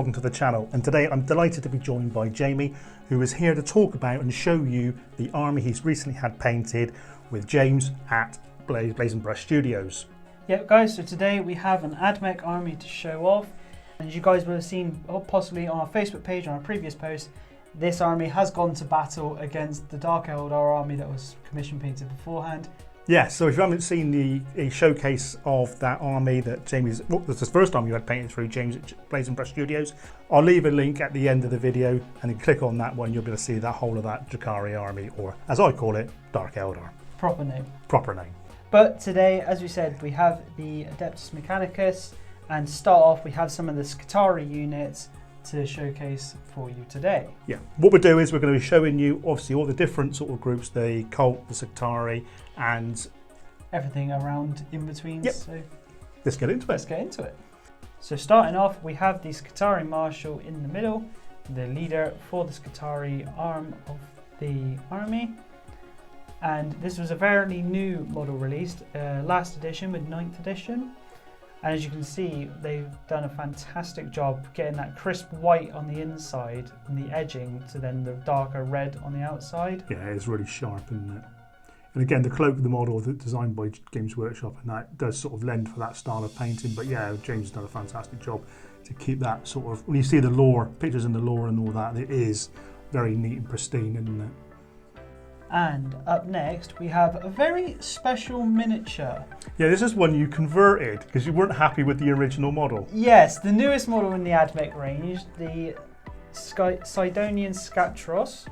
welcome to the channel. And today I'm delighted to be joined by Jamie, who is here to talk about and show you the army he's recently had painted with James at Blaze and Brush Studios. Yep guys, so today we have an AdMech army to show off. And as you guys will have seen possibly on our Facebook page on our previous post, this army has gone to battle against the Dark Eldar army that was commission painted beforehand. Yeah, so if you haven't seen the showcase of that army that Jamie's, well, this is the first time you had painted through James at Blaze and Brush Studios, I'll leave a link at the end of the video and you click on that one, you'll be able to see that whole of that Drukhari army, or as I call it, Dark Eldar. Proper name. Proper name. But today, as we said, we have the Adeptus Mechanicus, and to start off we have some of the Scari units to showcase for you today. Yeah, what we'll do is we're going to be showing you obviously all the different sort of groups, the cult, the Scari, and everything around in between. Yep. So let's get into it. Let's get into it. So starting off, we have the Scari Marshal in the middle, the leader for the Scari arm of the army. And this was a fairly new model released, last edition with 9th edition. And as you can see, they've done a fantastic job getting that crisp white on the inside and the edging to then the darker red on the outside. Yeah, it's really sharp, isn't it? And again, the cloak of the model designed by Games Workshop, and that does sort of lend for that style of painting. But yeah, James has done a fantastic job to keep that sort of, when you see the lore, pictures in the lore and all that, it is very neat and pristine, isn't it? And up next, we have a very special miniature. Yeah, this is one you converted because you weren't happy with the original model. Yes, the newest model in the AdMech range, the Sidonian Scatros,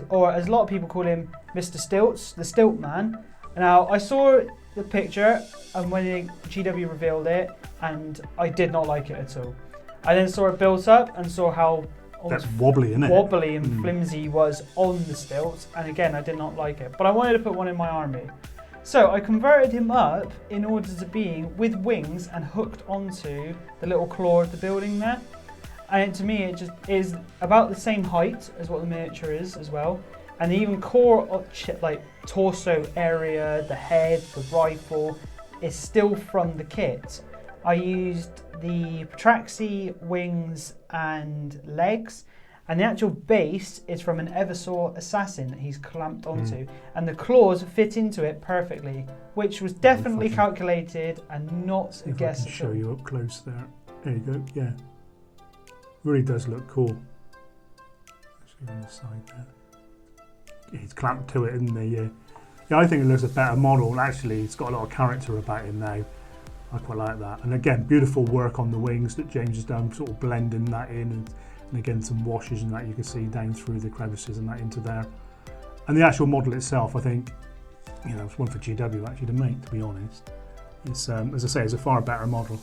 or as a lot of people call him, Mr. Stilts, the Stilt Man. Now, I saw the picture and when GW revealed it, and I did not like it at all. I then saw it built up and saw how that's wobbly, isn't it? Wobbly and flimsy was on the stilts, and again, I did not like it. But I wanted to put one in my army. So I converted him up in order to being with wings and hooked onto the little claw of the building there. And to me, it just is about the same height as what the miniature is as well. And the even core of like torso area, the head, the rifle is still from the kit. I used the Traxi wings and legs, and the actual base is from an Eversaw assassin that he's clamped onto, and the claws fit into it perfectly, which was definitely calculated and not a guess. I can show you up close there. There you go. Yeah, really does look cool. Let's go on the side there. He's clamped to it, isn't he? Yeah, I think it looks a better model. Actually, it's got a lot of character about him now. I quite like that. And again, beautiful work on the wings that James has done, sort of blending that in, and again, some washes and that you can see down through the crevices and that into there. And the actual model itself, I think, you know, it's one for GW actually to make, to be honest. It's, as I say, it's a far better model.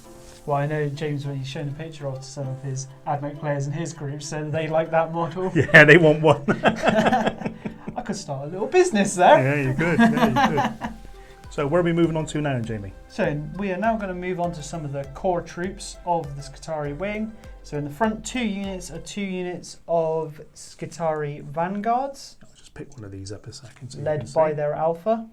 Well, I know James, when he's shown a picture of to some of his AdMech players in his group, said they like that model. Yeah, they want one. I could start a little business there. Yeah, you could. Yeah, you could. So where are we moving on to now, Jamie? So we are now going to move on to some of the core troops of the Scari wing. So in the front, 2 units are 2 units of Scari Vanguards. I'll just pick one of these up a second. So led by their alpha.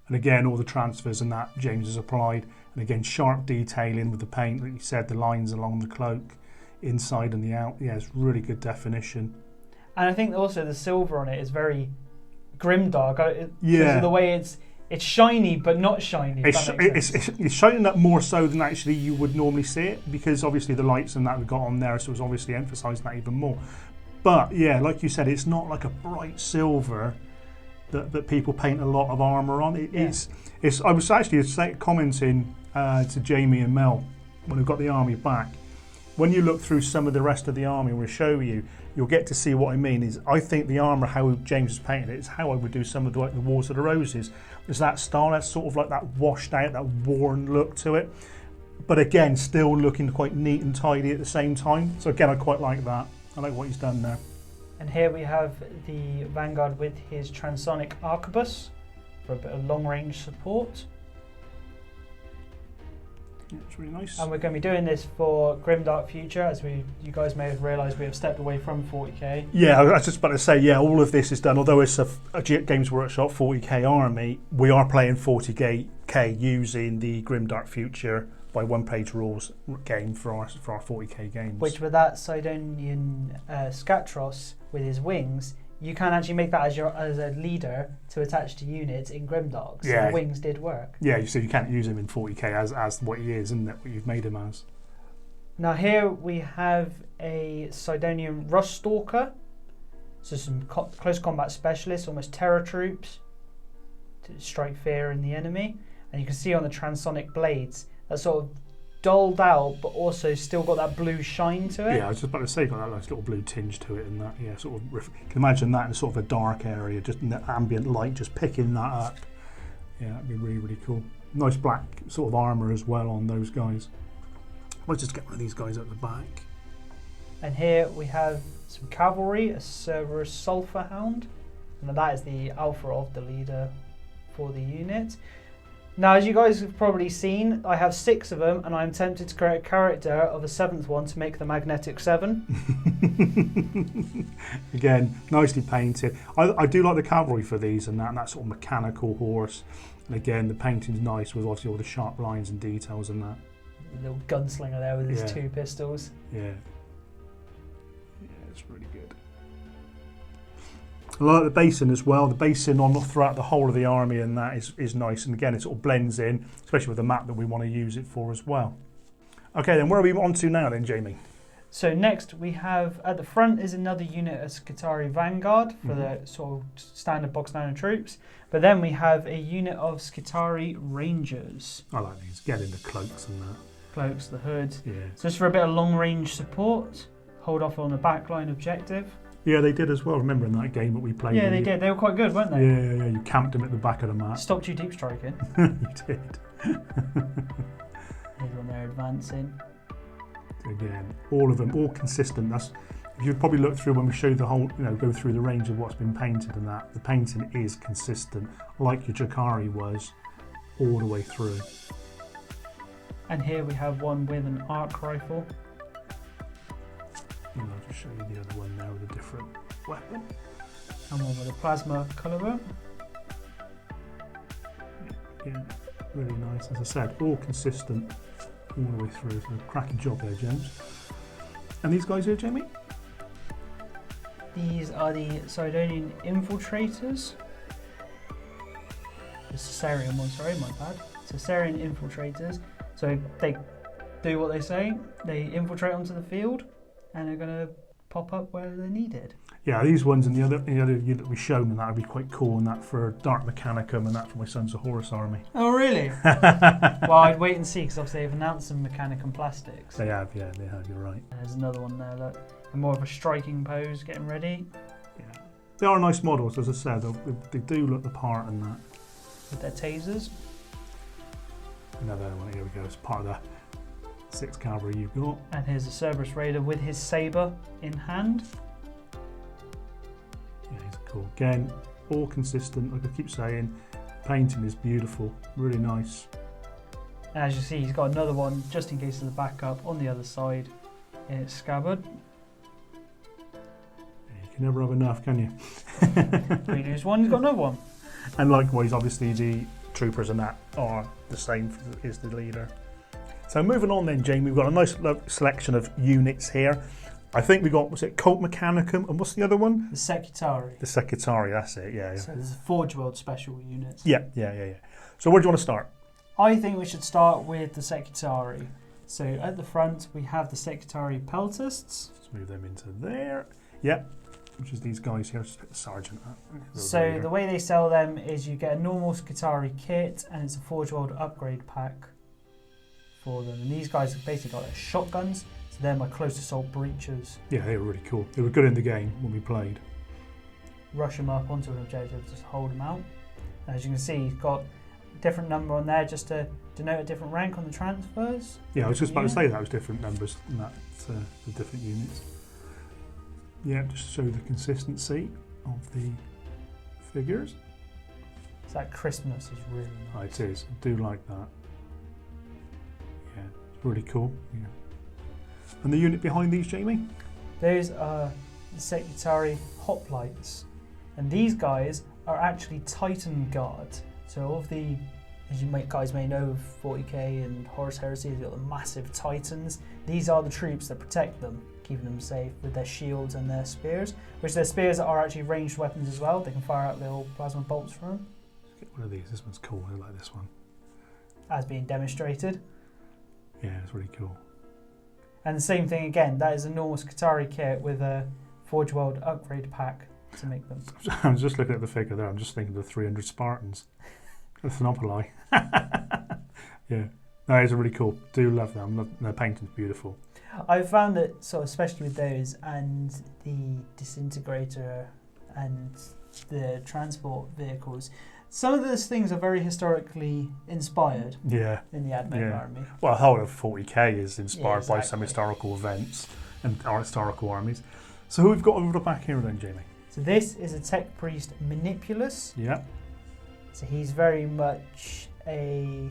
And again, all the transfers and that James has applied. And again, sharp detailing with the paint, like you said, the lines along the cloak, inside and the out. Yeah, it's really good definition. And I think also the silver on it is very Grimdark. Yeah. Because of the way it's shiny but not shiny. It's shining up more so than actually you would normally see it, because obviously the lights and that we've got on there, so it's obviously emphasising that even more. But yeah, like you said, it's not like a bright silver that people paint a lot of armour on. I was actually commenting to Jamie and Mel when we got the army back. When you look through some of the rest of the army, we'll show you, you'll get to see what I mean. Is I think the armour, how James has painted it, is how I would do some of the, like the Wars of the Roses. There's that style, that's sort of like that washed out, that worn look to it. But again, still looking quite neat and tidy at the same time. So again, I quite like that. I like what he's done there. And here we have the Vanguard with his transonic arquebus for a bit of long-range support. Yeah, it's really nice. And we're going to be doing this for Grimdark Future, as you guys may have realised we have stepped away from 40k. Yeah, I was just about to say, yeah, all of this is done. Although it's a Games Workshop 40k army, we are playing 40k using the Grimdark Future by one-page rules game for our 40k games. Which with that Sidonian Skatros with his wings, you can actually make that as a leader to attach to units in Grimdark. So the wings did work. Yeah, so you can't use him in 40k as what he is, isn't it? What you've made him as. Now here we have a Sidonian Rust Stalker. So some close combat specialists, almost terror troops, to strike fear in the enemy. And you can see on the transonic blades, that sort of dulled out, but also still got that blue shine to it. Yeah, I was just about to say, got that nice little blue tinge to it, and that, yeah, sort of. You can imagine that in sort of a dark area, just in the ambient light, just picking that up. Yeah, that'd be really, really cool. Nice black sort of armour as well on those guys. Let's just get one of these guys at the back. And here we have some cavalry, a Cerberus Sulphur Hound. And that is the alpha of the leader for the unit. Now, as you guys have probably seen, I have 6 of them, and I'm tempted to create a character of a 7th one to make the Magnetic 7. Again, nicely painted. I do like the cavalry for these and that sort of mechanical horse. And again, the painting's nice with obviously all the sharp lines and details and that. The little gunslinger there with his 2 pistols. Yeah. Yeah, it's really good. I like the basin as well. The basin on throughout the whole of the army and that is nice. And again, it sort of blends in, especially with the map that we want to use it for as well. Okay, then where are we on to now then, Jamie? So next we have, at the front is another unit of Scari Vanguard for the sort of standard box standard troops. But then we have a unit of Scari Rangers. I like these. Get in the cloaks and that. Cloaks, the hood. Yeah. So just for a bit of long range support. Hold off on the backline objective. Yeah, they did as well. Remember in that game that we played? Yeah, they did. They were quite good, weren't they? Yeah. You camped them at the back of the map. Stopped you deep striking. You did. Here's when they're advancing. Again, all of them, all consistent. That's if you probably look through when we show the whole, go through the range of what's been painted and that. The painting is consistent, like your Drukhari was, all the way through. And here we have one with an arc rifle. And I'll just show you the other one now with a different weapon. And one with a plasma caliber. Yeah, really nice. As I said, all consistent all the way through. So cracking job there, James. And these guys here, Jamie? These are the Sidonian Infiltrators. The Caesarian one, sorry, my bad. Caesarian Infiltrators. So they do what they say. They infiltrate onto the field and they're going to pop up where they're needed. Yeah, these ones and the other unit that we've shown, and that would be quite cool, and that for Dark Mechanicum and that for my Sons of Horus army. Oh, really? Well, I'd wait and see, because obviously they've announced some Mechanicum plastics. They have, yeah, they have, you're right. There's another one there, look. In more of a striking pose, getting ready. Yeah. They are nice models, as I said. They do look the part and that. With their tasers. Another one, here we go, it's part of the 6 cavalry you've got. And here's a Cerberus Raider with his sabre in hand. Yeah, he's cool. Again, all consistent, like I keep saying. Painting is beautiful, really nice. And as you see, he's got another one, just in case of the backup, on the other side in its scabbard. Yeah, you can never have enough, can you? We lose one, he's got another one. And likewise, obviously, the troopers and that are the same as the leader. So moving on then, Jamie, we've got a nice selection of units here. I think we got, was it Cult Mechanicum, and what's the other one? The Secretari. The Secretari, that's it, yeah. So there's Forge World special units. Yeah. So where do you want to start? I think we should start with the Secretari. So at the front, we have the Secretari Peltists. Let's move them into there. Yep. Which is these guys here. Just put the sergeant up. So the way they sell them is you get a normal Scari kit, and it's a Forge World upgrade pack for them. And these guys have basically got their shotguns, so they're my close assault breachers. Yeah, they were really cool. They were good in the game when we played. Rush them up onto an objective, just hold them out. And as you can see, you've got a different number on there just to denote a different rank on the transfers. Yeah, I was just about to say that was different numbers and that the different units. Yeah, just to show the consistency of the figures. So that crispness is really nice. Oh, it is. I do like that. Yeah, it's really cool. Yeah. And the unit behind these, Jamie? Those are the Secretari Hoplites. And these guys are actually Titan Guard. So of the as you guys may know, 40k and Horus Heresy, they've got the massive titans. These are the troops that protect them, keeping them safe with their shields and their spears, which their spears are actually ranged weapons as well. They can fire out little plasma bolts from them. Let's get one of these. This one's cool. I like this one. As being demonstrated. Yeah, it's really cool. And the same thing again, that is a normal Scutari kit with a Forge World upgrade pack to make them. I was just looking at the figure there. I'm just thinking of the 300 Spartans. The Thermopylae. Yeah. No, it's really cool. Do love them. Their painting's beautiful. I've found that, so especially with those and the disintegrator and the transport vehicles, some of those things are very historically inspired. Yeah. In the Admech army. Well, the whole of 40k is inspired by exactly. some historical events and our historical armies. So who we've got over the back here then, Jamie? So this is a Tech Priest Manipulus. Yeah. So he's very much a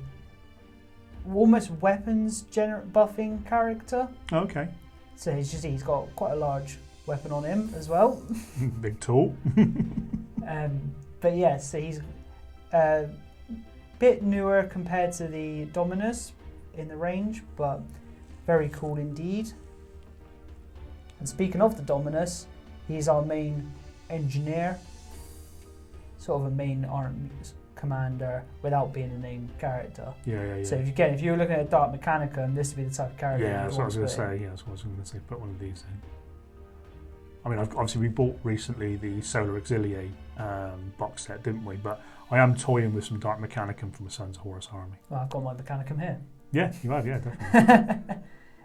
almost weapons buffing character. Okay. So he's got quite a large weapon on him as well. Big tool. But yeah, so he's a bit newer compared to the Dominus in the range, but very cool indeed. And speaking of the Dominus, he's our main engineer, sort of a main arms commander without being a named character. Yeah. So if you were looking at Dark Mechanicum, this would be the type of character. Yeah, that's what I was going to say. Yeah, that's what I was going to say. Put one of these in. I mean, obviously we bought recently the Solar Auxiliae box set, didn't we? But I am toying with some Dark Mechanicum from my son's Horus army. Well, I've got my Mechanicum here. Yeah, you have. Yeah, definitely.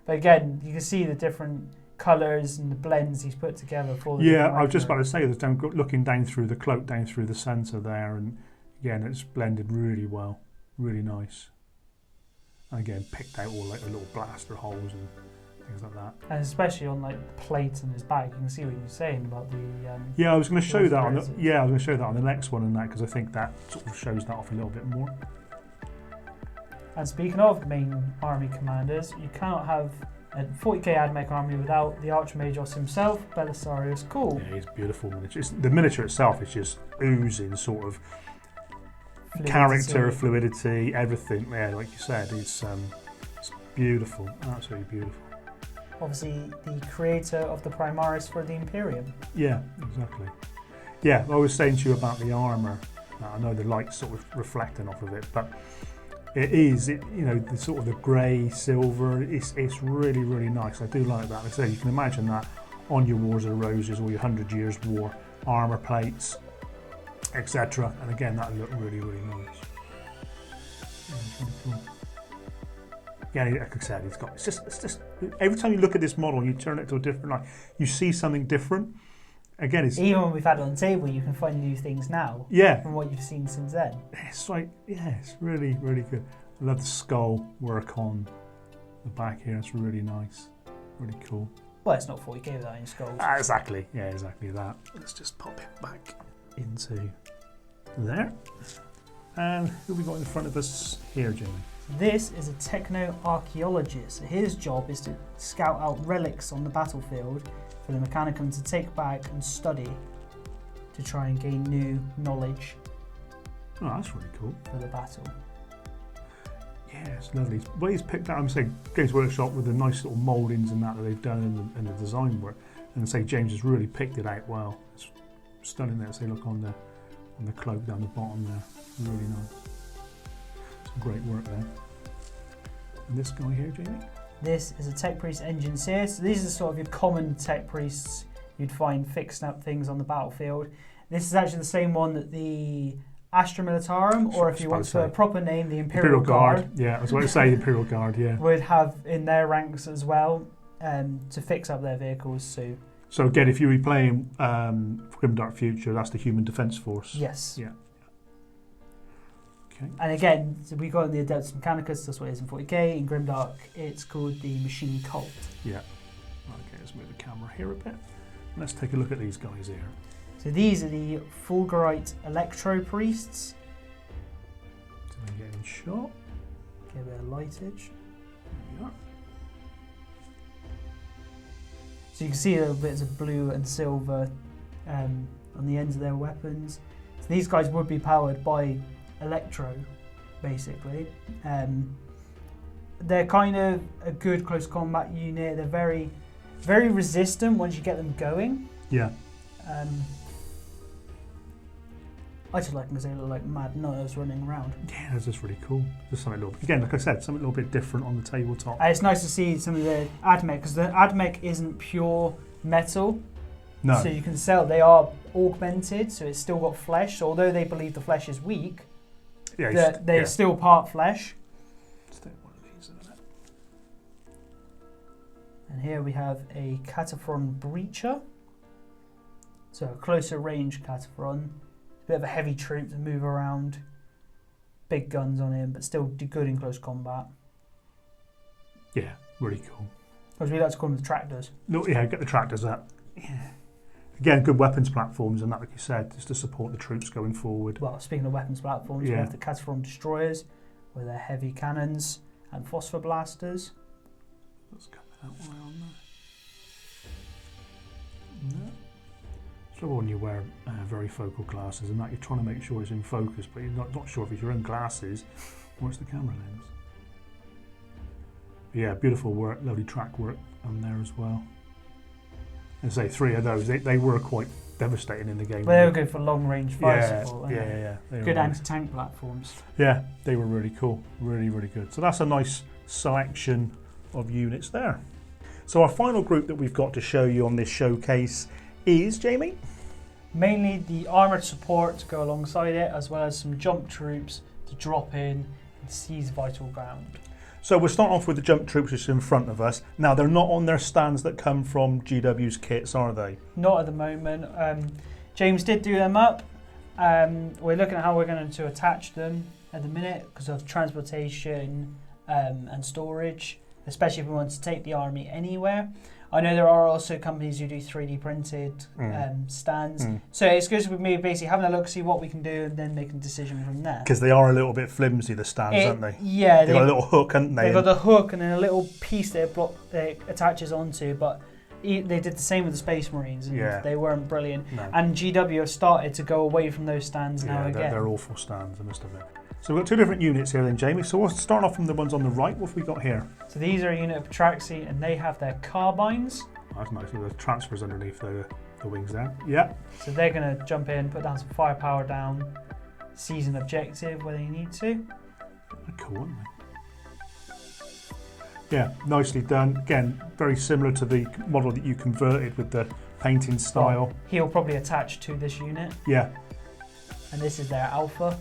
But again, you can see the different colours and the blends he's put together for the Yeah, I was just about to say, looking down through the cloak, down through the centre there, and again, it's blended really well, really nice. And again, picked out all like the little blaster holes and things like that. And especially on like the plate on his back, you can see what you're saying about the. Yeah, I was going to show that on the. roses. Yeah, I was going to show that on the next one and that because I think that sort of shows that off a little bit more. And speaking of main army commanders, you cannot have a 40k Admech army without the Archmagos himself, Belisarius Cool. Yeah, he's beautiful miniature. The miniature itself is just oozing sort of character, fluidity, everything. Yeah, like you said, it's beautiful, absolutely beautiful. Obviously, the creator of the Primaris for the Imperium. Yeah, exactly. Yeah, I was saying to you about the armour. I know the light's sort of reflecting off of it, but the sort of the grey, silver, it's really, really nice. I do like that. Like I say, you can imagine that on your Wars of the Roses or your 100 Years War armour plates, etc. And again, that look really, really nice. Yeah, it's really cool. Yeah, like I said, it's just every time you look at this model, you turn it to a different light. You see something different. Again, it's even when we've had it on the table, you can find new things now. Yeah, from what you've seen since then. It's like it's really, really good. I love the skull work on the back here. It's really nice, really cool. Well, it's not 40k without any skulls. Exactly. Yeah, exactly that. Let's just pop it back into there. And who have we got in front of us here, Jimmy? This is a techno-archaeologist. His job is to scout out relics on the battlefield for the Mechanicum to take back and study to try and gain new knowledge. Oh, that's really cool. For the battle. Yeah, it's lovely. Well, he's picked out, I'm saying, Games Workshop with the nice little mouldings and that they've done and the design work. And say James has really picked it out well. It's stunning there. Say, look on the cloak down the bottom there. Really nice. Some great work there. And this guy here, Jamie? This is a Tech Priest Engineer. So these are sort of your common Tech Priests you'd find fixing up things on the battlefield. This is actually the same one that the Astra Militarum, or if you want to put a proper name, the Imperial Guard. Yeah, I was going to say the Imperial Guard, yeah. Would have in their ranks as well to fix up their vehicles. So again, if you were playing Grimdark Future, that's the Human Defence Force. Yes. Yeah. Okay. And again, so we got in the Adeptus Mechanicus, that's what it is in 40k. In Grimdark, it's called the Machine Cult. Yeah. Okay, let's move the camera here a bit. Let's take a look at these guys here. So these are the Fulgurite Electro Priests. So we get in shot. Get a bit of lightage. There we are. So you can see little bits of blue and silver on the ends of their weapons. So these guys would be powered by electro basically. They're kind of a good close combat unit. They're very, very resistant once you get them going. Yeah. I just like them because they look like mad nutters running around. Yeah, that's just really cool. Just something a little, again, like I said, something a little bit different on the tabletop. It's nice to see some of the Admech, because the Admech isn't pure metal. No. So you can sell, they are augmented, so it's still got flesh. So although they believe the flesh is weak, they're still part flesh. Let's take one of these in a minute. And here we have a Cataphron Breacher. So a closer range Cataphron. A bit of a heavy troop to move around. Big guns on him, but still do good in close combat. Yeah, really cool. As we like to call them the tractors. No, yeah, get the tractors up. Yeah. Again, good weapons platforms, and that, like you said, just to support the troops going forward. Well, speaking of weapons platforms, we have the Cataphron Destroyers with their heavy cannons and phosphor blasters. Let's come that one on there. No. So when you wear very focal glasses and that, you're trying to make sure it's in focus, but you're not sure if it's your own glasses or it's the camera lens. But yeah, beautiful work, lovely track work on there as well. And say 3 of those, they were quite devastating in the game. But they were good for long range fire support. Yeah. Good anti-tank platforms. Yeah, they were really cool, really, really good. So that's a nice selection of units there. So our final group that we've got to show you on this showcase is, Jamie? Mainly the armoured support to go alongside it, as well as some jump troops to drop in and seize vital ground. So we'll start off with the jump troops which are in front of us. Now, they're not on their stands that come from GW's kits, are they? Not at the moment. James did do them up. We're looking at how we're going to attach them at the minute because of transportation and storage, especially if we want to take the army anywhere. I know there are also companies who do 3D printed stands. So it's good with me basically having a look, see what we can do, and then making a decision from there. Because they are a little bit flimsy, the stands, aren't they? Yeah. They've got a little hook, haven't they? They've got the hook and then a little piece that it attaches onto, but they did the same with the Space Marines, and they weren't brilliant. No. And GW have started to go away from those stands now again. They're awful stands, I must admit. So we've got 2 different units here then, Jamie. So we'll start off from the ones on the right. What have we got here? So these are a unit of Traxi, and they have their carbines. That's nice, with the transfers underneath the wings there. Yeah. So they're going to jump in, put down some firepower down, seize an objective where they need to. They're cool, aren't they? Yeah, nicely done. Again, very similar to the model that you converted with the painting style. Well, he'll probably attach to this unit. Yeah. And this is their alpha.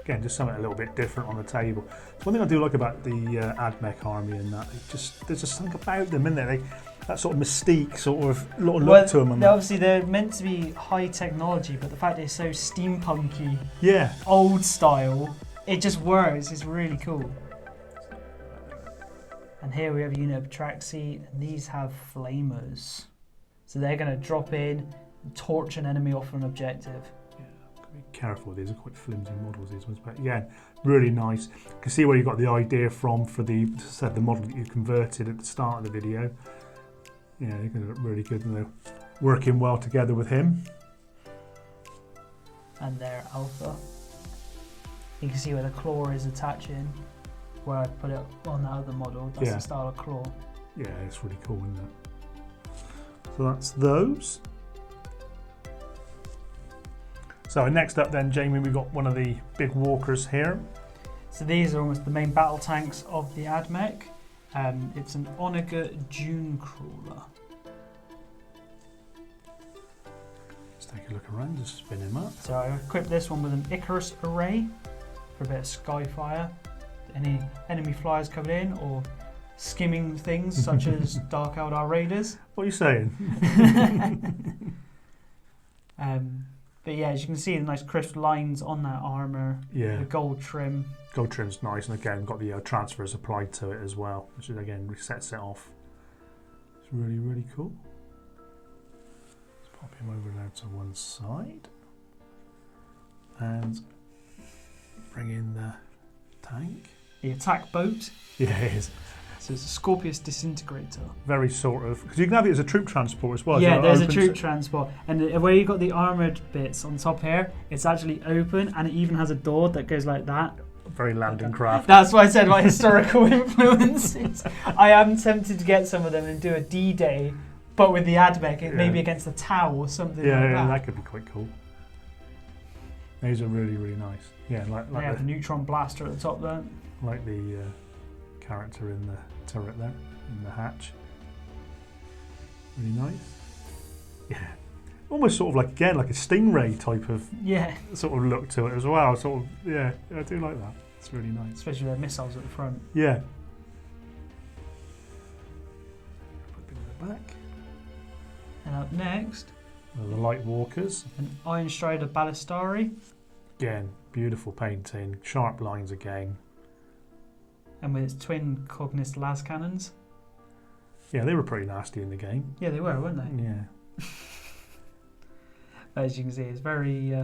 Again, just something a little bit different on the table. So one thing I do like about the Admech army and that, there's just something about them, isn't there? That sort of mystique, sort of look to them. And obviously, they're meant to be high technology, but the fact they're so steampunky, old style, it just works. It's really cool. And here we have a unit of Traxi, and these have flamers. So they're going to drop in and torch an enemy off an objective. Be careful, these are quite flimsy models, these ones, but again, really nice. You can see where you got the idea from for the model that you converted at the start of the video. Yeah, they're going to look really good, and they're working well together with him. And their alpha. You can see where the claw is attaching, where I put it on that other model. That's the style of claw. Yeah, it's really cool, isn't it? So that's those. So next up then, Jamie, we've got one of the big walkers here. So these are almost the main battle tanks of the Admech. It's an Onager Dune Crawler. Let's take a look around, just spin him up. So I equipped this one with an Icarus array for a bit of skyfire. Any enemy flyers coming in or skimming things such as Dark Eldar Raiders. What are you saying? But yeah, as you can see, the nice crisp lines on that armour. Yeah. The gold trim. Gold trim's nice, and again, got the transfers applied to it as well, which is, again, resets it off. It's really, really cool. Let's pop him over now to one side. And bring in the tank. The attack boat. Yeah, it is. So it's a Scorpius Disintegrator. Very sort of, because you can have it as a troop transport as well. Yeah, so there's a opens troop it. transport. And where you've got the armoured bits on top here, it's actually open, and it even has a door that goes like that. Very landing craft. That's why I said my historical influences. I am tempted to get some of them and do a D-Day, but with the Admech, maybe against the Tau or something like that. Yeah, that could be quite cool. These are really, really nice. Yeah, like they have the neutron blaster at the top there. Like the character in the turret there, in the hatch. Really nice. Yeah. Almost sort of like, again, like a Stingray type of sort of look to it as well. Sort of, yeah, I do like that. It's really nice. Especially their missiles at the front. Yeah. Put them in the back. And up next, the Light Walkers. an Iron Strider Ballistari. Again, beautiful painting, sharp lines again. And with its twin Cognis las cannons. Yeah, they were pretty nasty in the game. Yeah, they were, weren't they? Yeah. As you can see, it's very,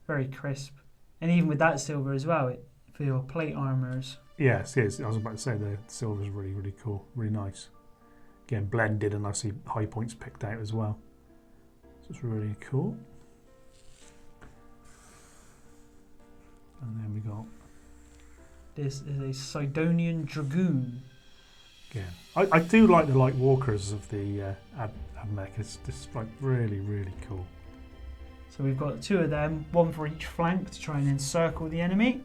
very crisp. And even with that silver as well, for your plate armours. Yes, yes. I was about to say the silver's really, really cool, really nice. Again, blended, and I see high points picked out as well. So it's really cool. And then we got. This is a Sidonian Dragoon. Again, I do like the light walkers of the Admech. It's just like really, really cool. So we've got two of them, one for each flank to try and encircle the enemy.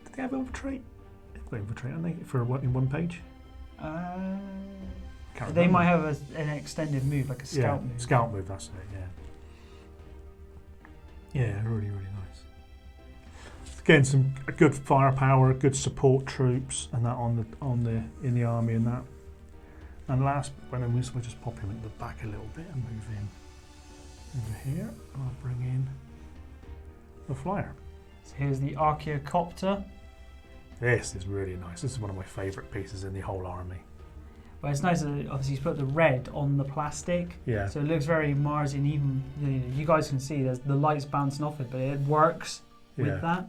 Did they have infiltrate? They infiltrate, aren't they? For in one page? They might have an extended move, like a scout move. Scout move, that's it, yeah. Yeah, really, really nice. Again, some good firepower, good support troops, and that in the army and that. And last, we'll just pop him at the back a little bit and move in over here. And I'll bring in the flyer. So here's the Archaeocopter. This is really nice. This is one of my favourite pieces in the whole army. Well, it's nice that obviously he's put the red on the plastic. Yeah. So it looks very Marsian. Even you guys can see there's the lights bouncing off it, but it works with that.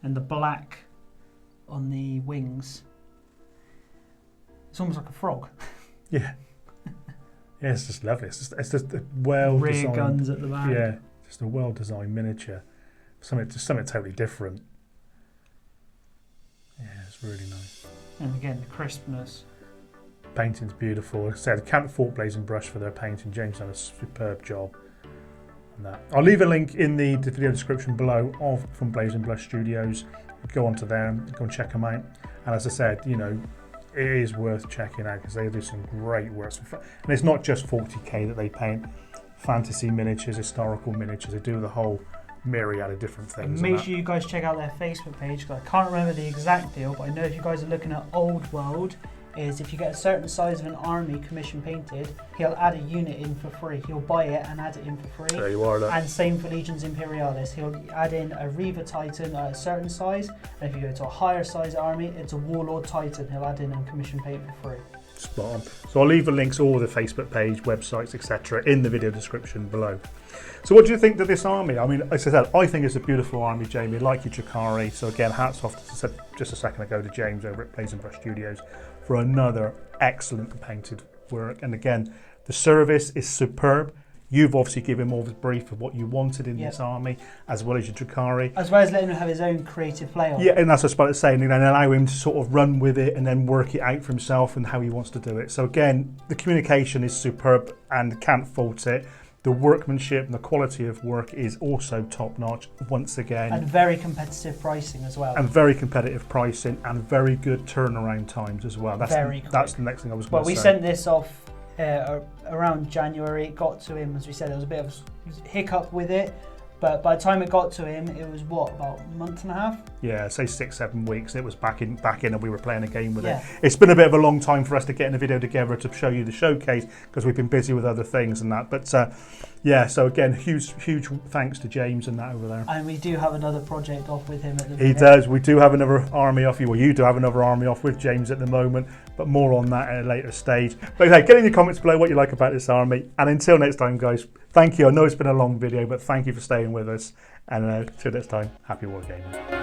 And the black on the wings. It's almost like a frog. Yeah. Yeah, it's just lovely. It's just a well rear designed guns at the back. Yeah, just a well designed miniature. Something totally different. Yeah, it's really nice. And again, the crispness. Painting's beautiful. Like I said, Camp Fort Blazing Brush for their painting. James done a superb job on that. I'll leave a link in the video description below from Blazing Brush Studios. Go onto there and go and check them out. And as I said, it is worth checking out because they do some great work. And it's not just 40k that they paint. Fantasy miniatures, historical miniatures. They do the whole myriad of different things. And make sure you guys check out their Facebook page, because I can't remember the exact deal, but I know if you guys are looking at Old World, is if you get a certain size of an army commission painted, he'll add a unit in for free. He'll buy it and add it in for free. There you are, look. And same for Legions Imperialis. He'll add in a Reaver Titan at a certain size, and if you go to a higher size army, it's a Warlord Titan. He'll add in and commission paint for free. Spot on. So I'll leave the links to all the Facebook page, websites, etc. in the video description below. So what do you think of this army? I mean, as I said, I think it's a beautiful army, Jamie, like your Drukhari. So again, hats off, as I said just a second ago, to James over at Blazing Brush Studios for another excellent painted work. And again, the service is superb. You've obviously given him all the brief of what you wanted in this army, as well as your Drukhari. As well as letting him have his own creative play on it. Yeah, and that's what I was about to say, and allow him to sort of run with it and then work it out for himself and how he wants to do it. So again, the communication is superb and can't fault it. The workmanship and the quality of work is also top notch once again. And very competitive pricing as well. And very competitive pricing and very good turnaround times as well. That's the next thing I was going to say. Well, we sent this off around January. It got to him, as we said, there was a bit of a hiccup with it. But by the time it got to him, it was about a month and a half? Yeah, say 6-7 weeks. It was back in and we were playing a game with it. It's been a bit of a long time for us to get in a video together to show you the showcase because we've been busy with other things and that. But so again, huge thanks to James and that over there. And we do have another project off with him at the minute. He does. We do have another army off you. Well, you do have another army off with James at the moment, but more on that at a later stage. But hey, get in the comments below what you like about this army. And until next time, guys, thank you. I know it's been a long video, but thank you for staying with us. And until next time, happy wargaming.